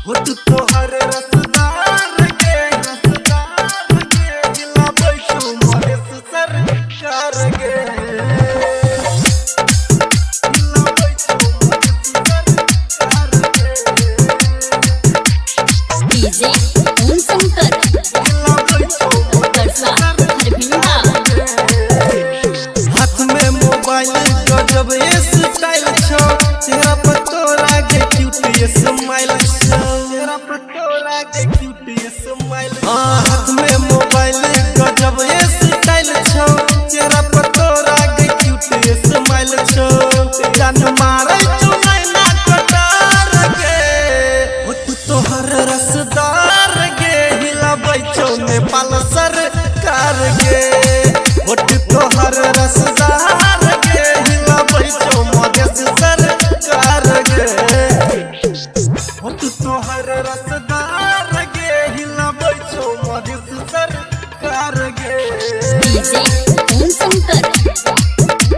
होठ तोहर रसदार के गिला बैठू मोरे सरकार के डीजे ओम शंकर हाथ में मोबाइल गजब स्टाइल छो चेहरा पर तोरा के क्यूट स्माइल छो चेहरा पर तोरा के क्यूट स्माइल हाथ में मोबाइल गजब स्टाइल छो चेहरा पर तोरा के क्यूट स्माइल छो जान मारे छो नैना कटार के होठ तोहर रसदार के हिलाबै छो नेपाल सरकार के होठ तोहर रसदार के हिलाबै छो मधेश सरकार के होठ तोहर रसदार के हिलाबै छो मधेश सरकार के डीजे ओम शंकर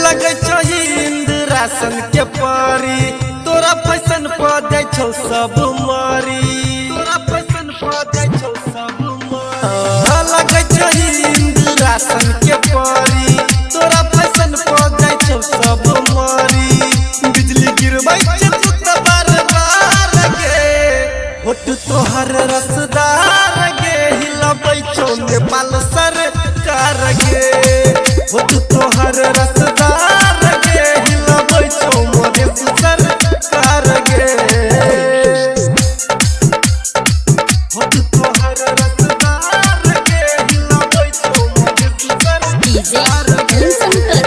लगे छो इंद्रासन के परी तोरा फैशन पर जाय छौ सब मारी तोरा फैशन पर जाय छौ सब मारी लगे छो इंद्रासन के परी तोरा फैशन पर जाय छौ सब मारी बिजली गिरबै छौ तू बार बार के होठ तोहर रसदार के हिलाबै छौ नेपाल सरकार के होठ तोहर रसदार के हिलाबै छौ मधेश सरकार के होठ तोहर रसदार के हिलाबै छौ मधेश डीजे सरकार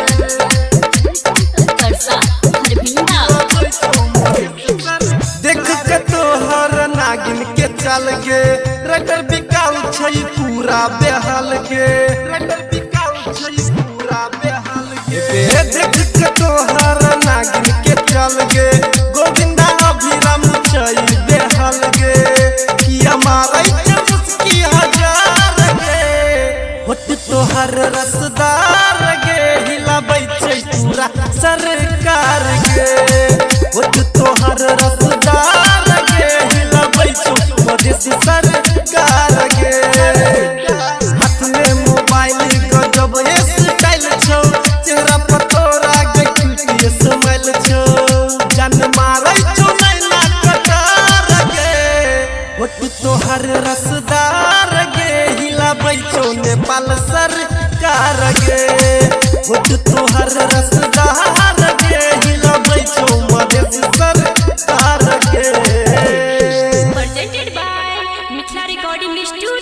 ओम शंकर देख के तोहर नागिन के चल गे रटर बिकाउ छै पूरा बेहाल के रटर बिकाउ छै पूरा बेहाल के देख के तोहर नागिन के चल गे गोविंदा अभिराम छै बेहाल गे किया मारै छै मुस्की हजार गे होठ तोहर रसदार गे हिलाबै छै पूरा सरकार के होठ तोहर रसदार के हिलाबै छौ मधेश सरकार के हाथ में मोबाइल गजब स्टाइल छौ चेहरा पर तोरा के क्यूट स्माइल छौ जान मारै छौ नैना कटार के होठ तोहर रसदार के हिलाबै छौ नेपाल सरकार के होठ तोहर रसदार के हिलाबै छौ मधेश सरकार के presented by Mithila Recording Studio।